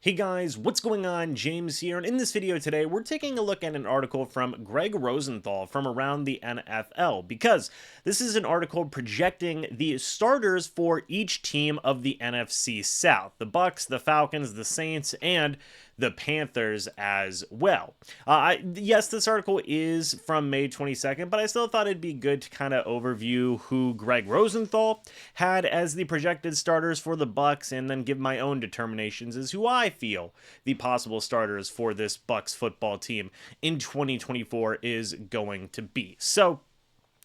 Hey guys, what's going on? James here, and in this video today, we're taking a look at an article from Greg Rosenthal from around the NFL, because this is an article projecting the starters for each team of the NFC South, the Bucs, the Falcons, the Saints, and the Panthers as well. Yes, this article is from May 22nd, but I still thought it'd be good to kind of overview who Greg Rosenthal had as the projected starters for the Bucs, and then give my own determinations as who I feel the possible starters for this Bucs football team in 2024 is going to be. So,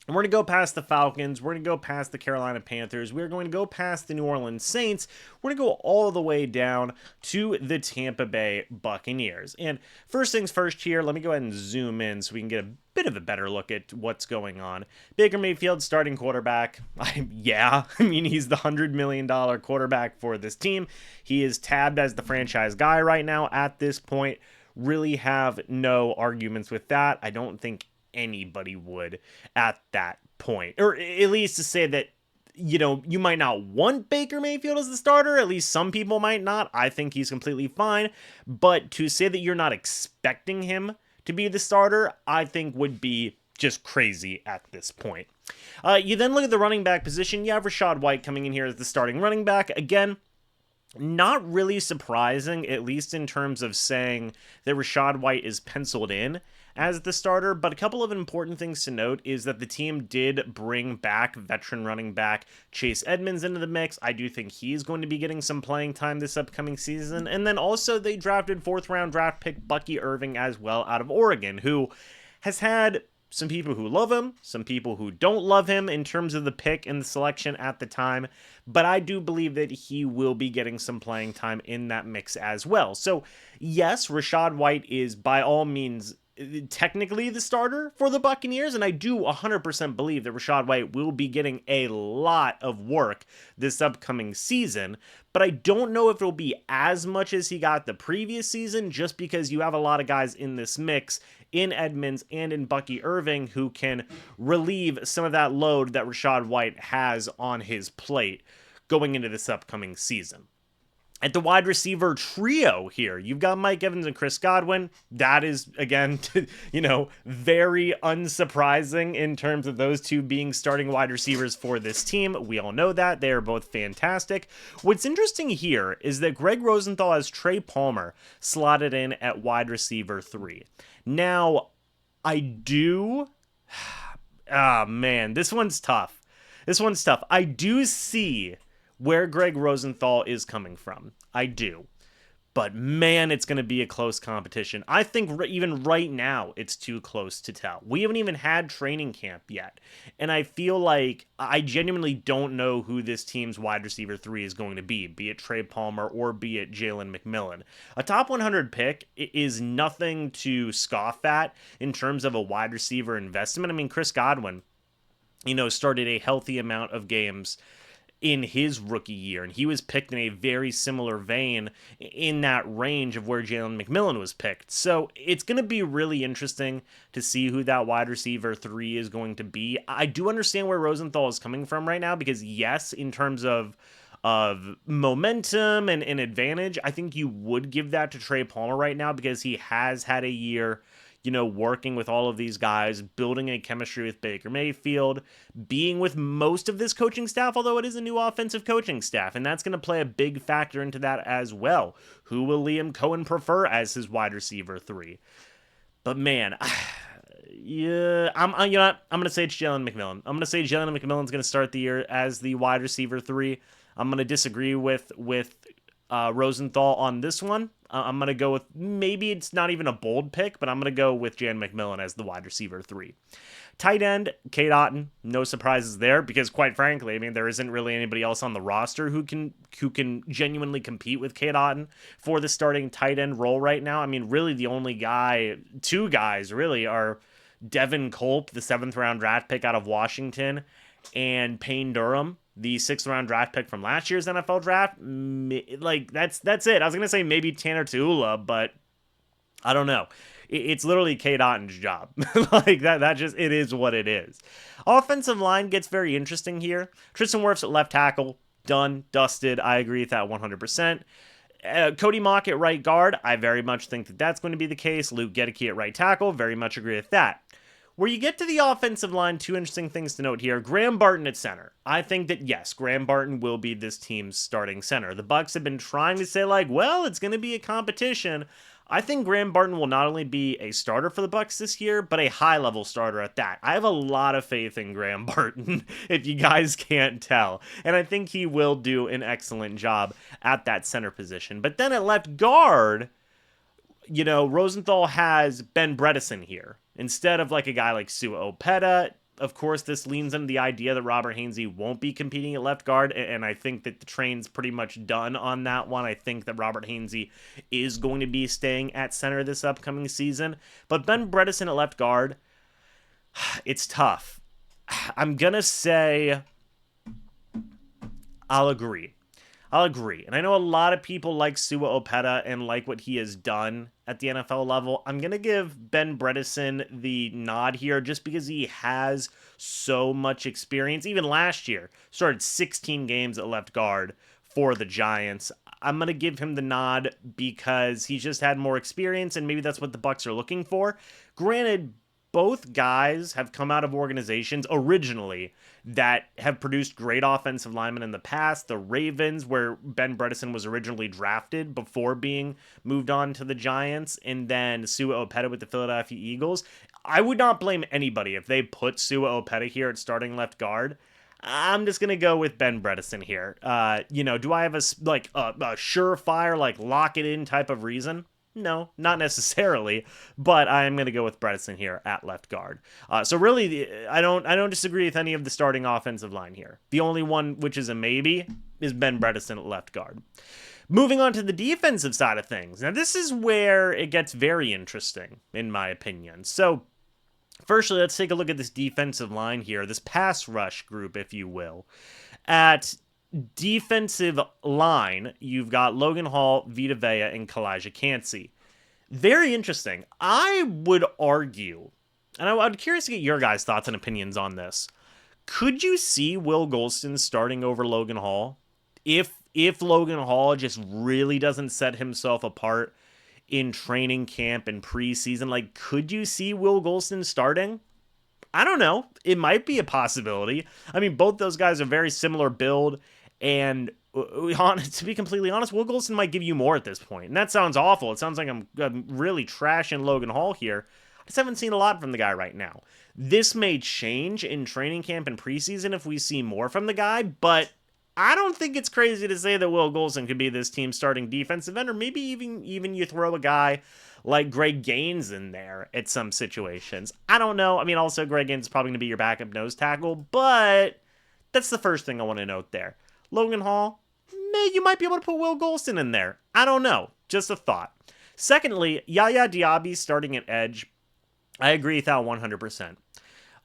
we're going to go past the Falcons. We're going to go past the Carolina Panthers. We're going to go past the New Orleans Saints. We're going to go all the way down to the Tampa Bay Buccaneers. And first things first here, let me go ahead and zoom in so we can get a bit of a better look at what's going on. Baker Mayfield, starting quarterback. I mean, he's the $100 million quarterback for this team. He is tabbed as the franchise guy right now at this point. Really have no arguments with that. I don't think anybody would at that point, or at least to say that, you might not want Baker Mayfield as the starter. At least some people might not. I think he's completely fine, but to say that you're not expecting him to be the starter, I think would be just crazy at this point. You then look at the running back position. You have Rachaad White coming in here as the starting running back. Again, not really surprising, at least in terms of saying that Rachaad White is penciled in as the starter, but a couple of important things to note is that the team did bring back veteran running back Chase Edmonds into the mix. I do think he's going to be getting some playing time this upcoming season, and then also they drafted 4th round draft pick Bucky Irving as well out of Oregon, who has had some people who love him, some people who don't love him in terms of the pick and the selection at the time, but I do believe that he will be getting some playing time in that mix as well. So yes, Rachaad White is by all means technically the starter for the Buccaneers, and I do 100% believe that Rachaad White will be getting a lot of work this upcoming season, but I don't know if it'll be as much as he got the previous season, just because you have a lot of guys in this mix, in Edmonds and in Bucky Irving, who can relieve some of that load that Rachaad White has on his plate going into this upcoming season. At the wide receiver trio here, you've got Mike Evans and Chris Godwin. That is, again, very unsurprising in terms of those two being starting wide receivers for this team. We all know that. They are both fantastic. What's interesting here is that Greg Rosenthal has Trey Palmer slotted in at wide receiver 3. Now, I do... man, this one's tough. I do see where Greg Rosenthal is coming from. I do. But man, it's going to be a close competition. I think even right now, it's too close to tell. We haven't even had training camp yet. And I feel like I genuinely don't know who this team's wide receiver 3 is going to be it Trey Palmer or be it Jalen McMillan. A top 100 pick is nothing to scoff at in terms of a wide receiver investment. I mean, Chris Godwin, started a healthy amount of games in his rookie year, and he was picked in a very similar vein in that range of where Jalen McMillan was picked. So it's going to be really interesting to see who that wide receiver 3 is going to be. I do understand where Rosenthal is coming from right now, because yes, in terms of momentum and advantage, I think you would give that to Trey Palmer right now, because he has had a year working with all of these guys, building a chemistry with Baker Mayfield, being with most of this coaching staff, although it is a new offensive coaching staff, and that's going to play a big factor into that as well. Who will Liam Cohen prefer as his wide receiver 3? But man, yeah, I'm going to say it's Jalen McMillan. I'm going to say Jalen McMillan's going to start the year as the wide receiver 3. I'm going to disagree with Rosenthal on this one. I'm going to go with, maybe it's not even a bold pick, but I'm going to go with Jan McMillan as the wide receiver 3. Tight end, Cade Otton. No surprises there, because quite frankly, I mean, there isn't really anybody else on the roster who can genuinely compete with Cade Otton for the starting tight end role right now. I mean, really the only two guys really are Devin Culp, the 7th round draft pick out of Washington, and Payne Durham, the 6th round draft pick from last year's NFL draft. That's it. I was going to say maybe Tanner Tuula, but I don't know. It's literally Cade Otton's job. It is what it is. Offensive line gets very interesting here. Tristan Wirfs at left tackle, done, dusted. I agree with that 100%. Cody Mock at right guard, I very much think that that's going to be the case. Luke Gedeke at right tackle, very much agree with that. Where you get to the offensive line, two interesting things to note here. Graham Barton at center. I think that, yes, Graham Barton will be this team's starting center. The Bucs have been trying to say, like, well, it's going to be a competition. I think Graham Barton will not only be a starter for the Bucs this year, but a high-level starter at that. I have a lot of faith in Graham Barton, if you guys can't tell. And I think he will do an excellent job at that center position. But then at left guard, you know, Rosenthal has Ben Bredesen here instead of like a guy like Sua Opeta. Of course, this leans into the idea that Robert Hainsey won't be competing at left guard, and I think that the train's pretty much done on that one. I think that Robert Hainsey is going to be staying at center this upcoming season. But Ben Bredesen at left guard, it's tough. I'm going to say I'll agree. And I know a lot of people like Sua Opeta and like what he has done at the NFL level. I'm going to give Ben Bredesen the nod here just because he has so much experience. Even last year, started 16 games at left guard for the Giants. I'm going to give him the nod because he's just had more experience, and maybe that's what the Bucs are looking for. Granted, both guys have come out of organizations originally that have produced great offensive linemen in the past. The Ravens, where Ben Bredesen was originally drafted before being moved on to the Giants, and then Sua Opeta with the Philadelphia Eagles. I would not blame anybody if they put Sua Opeta here at starting left guard. I'm just going to go with Ben Bredesen here. Do I have a surefire, like lock it in type of reason? No, not necessarily, but I'm going to go with Bredesen here at left guard. So really, I don't disagree with any of the starting offensive line here. The only one which is a maybe is Ben Bredesen at left guard. Moving on to the defensive side of things. Now, this is where it gets very interesting, in my opinion. So, firstly, let's take a look at this defensive line here, this pass rush group, if you will. At defensive line, you've got Logan Hall, Vita Vea, and Kalijah Cansey. Very interesting. I would argue, and I'm curious to get your guys' thoughts and opinions on this. Could you see Will Golston starting over Logan Hall? If Logan Hall just really doesn't set himself apart in training camp and preseason, like, could you see Will Golston starting? I don't know. It might be a possibility. I mean, both those guys are very similar build, and to be completely honest, Will Golston might give you more at this point. And that sounds awful. It sounds like I'm really trashing Logan Hall here. I just haven't seen a lot from the guy right now. This may change in training camp and preseason if we see more from the guy, but I don't think it's crazy to say that Will Golston could be this team's starting defensive end, or maybe even you throw a guy like Greg Gaines in there at some situations. I don't know. I mean, also Greg Gaines is probably going to be your backup nose tackle, but that's the first thing I want to note there. Logan Hall, you might be able to put Will Golston in there. I don't know. Just a thought. Secondly, Yaya Diaby starting at edge. I agree with that 100%.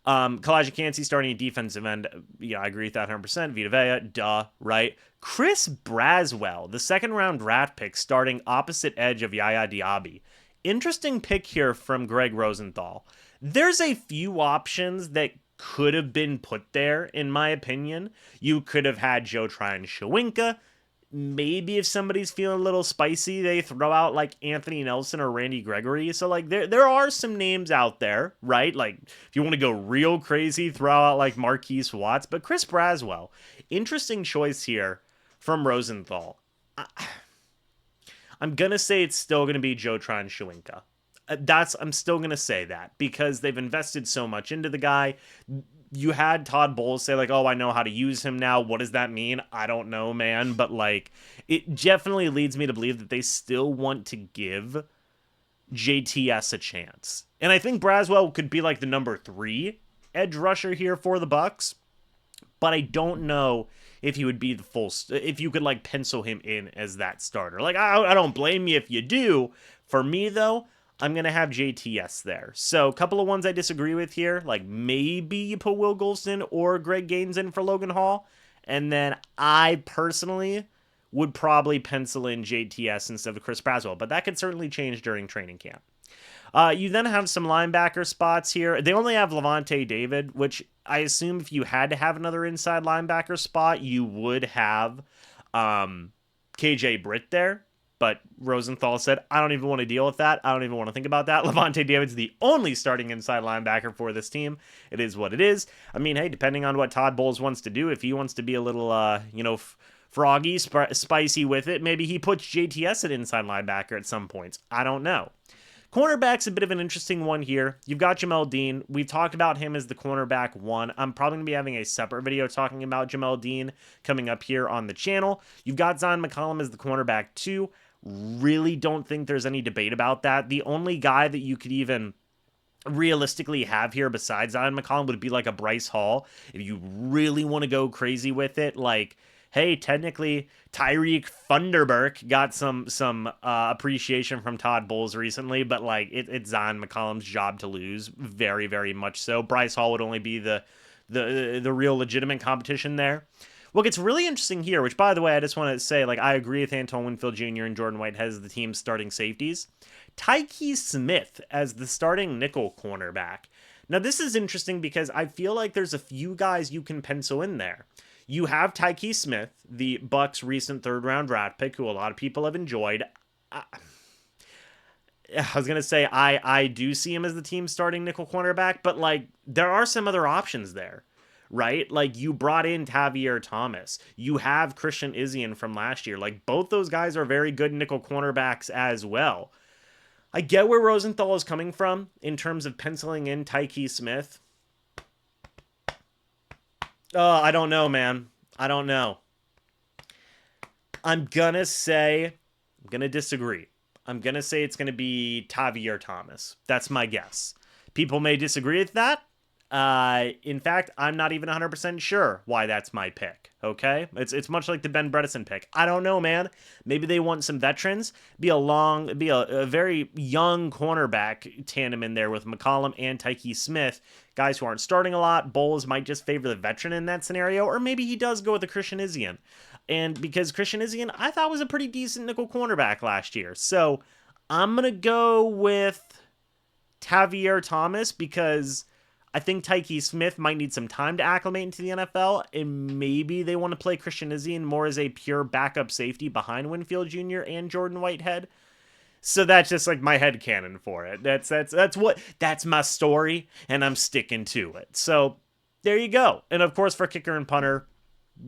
Kalijah Cansey starting at defensive end. Yeah, I agree with that 100%. Vita Vea, duh, right? Chris Braswell, the second-round draft pick, starting opposite edge of Yaya Diaby. Interesting pick here from Greg Rosenthal. There's a few options that could have been put there, in my opinion. You could have had Joe Tryon-Shoyinka. Maybe if somebody's feeling a little spicy, they throw out like Anthony Nelson or Randy Gregory. So like there are some names out there, right? Like if you want to go real crazy, throw out like Marquise Watts. But Chris Braswell, interesting choice here from Rosenthal. I'm going to say it's still going to be Joe Tryon-Shoyinka. I'm still going to say that because they've invested so much into the guy. You had Todd Bowles say like, oh, I know how to use him now. What does that mean? I don't know, man. But like, it definitely leads me to believe that they still want to give JTS a chance. And I think Braswell could be like the number 3 edge rusher here for the Bucs. But I don't know if he would be the full, if you could like pencil him in as that starter. Like, I don't blame you if you do. For me though, I'm going to have JTS there. So a couple of ones I disagree with here. Like maybe you put Will Golston or Greg Gaines in for Logan Hall. And then I personally would probably pencil in JTS instead of Chris Braswell. But that could certainly change during training camp. You then have some linebacker spots here. They only have Levante David, which I assume if you had to have another inside linebacker spot, you would have KJ Britt there. but Rosenthal said, I don't even want to deal with that. I don't even want to think about that. Levante David's the only starting inside linebacker for this team. It is what it is. I mean, hey, depending on what Todd Bowles wants to do, if he wants to be a little, froggy, spicy with it, maybe he puts JTS at inside linebacker at some points. I don't know. Cornerback's a bit of an interesting one here. You've got Jamel Dean. We've talked about him as the cornerback 1. I'm probably going to be having a separate video talking about Jamel Dean coming up here on the channel. You've got Zion McCollum as the cornerback 2. Really don't think there's any debate about that. The only guy that you could even realistically have here besides Zion McCollum would be like a Bryce Hall. If you really want to go crazy with it, like, hey, technically, Tyreek Thunderberg got some appreciation from Todd Bowles recently, but like it's Zion McCollum's job to lose, very, very much so. Bryce Hall would only be the real legitimate competition there. What gets really interesting here, which by the way, I just want to say, like, I agree with Antoine Winfield Jr. and Jordan Whitehead as the team's starting safeties. Tyke Smith as the starting nickel cornerback. Now this is interesting because I feel like there's a few guys you can pencil in there. You have Tyke Smith, the Bucs' recent third-round draft pick, who a lot of people have enjoyed. I was going to say I do see him as the team's starting nickel cornerback, but, like, there are some other options there, right? Like, you brought in Tavier Thomas. You have Christian Izien from last year. Like, both those guys are very good nickel cornerbacks as well. I get where Rosenthal is coming from in terms of penciling in Tyke Smith. I don't know, man. I don't know. I'm going to disagree. I'm going to say it's going to be Tavier Thomas. That's my guess. People may disagree with that. In fact, I'm not even 100% sure why that's my pick, okay? It's much like the Ben Bredesen pick. I don't know, man. Maybe they want some veterans. Be a very young cornerback tandem in there with McCollum and Tyke Smith. Guys who aren't starting a lot. Bowles might just favor the veteran in that scenario, or maybe he does go with the Christian Izien. And because Christian Izien, I thought was a pretty decent nickel cornerback last year. So I'm going to go with Tavier Thomas because I think Tyke Smith might need some time to acclimate into the NFL, and maybe they want to play Christian Izien more as a pure backup safety behind Winfield Jr. and Jordan Whitehead. So that's just like my headcanon for it. That's my story, and I'm sticking to it. So there you go. And of course, for kicker and punter,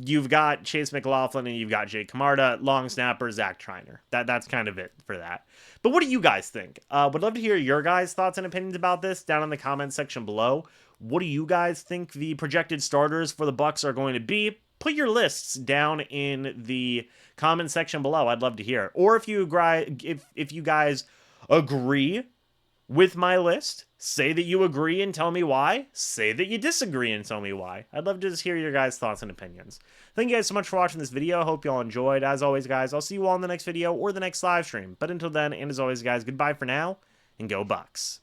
you've got Chase McLaughlin and you've got Jake Camarda, long snapper, Zach Triner. That's kind of it for that. But what do you guys think? Would love to hear your guys' thoughts and opinions about this down in the comments section below. What do you guys think the projected starters for the Bucs are going to be? Put your lists down in the comment section below. I'd love to hear. Or if you guys agree with my list, say that you agree and tell me why. Say that you disagree and tell me why. I'd love to just hear your guys' thoughts and opinions. Thank you guys so much for watching this video. I hope you all enjoyed. As always, guys, I'll see you all in the next video or the next live stream. But until then, and as always, guys, goodbye for now, and go Bucs.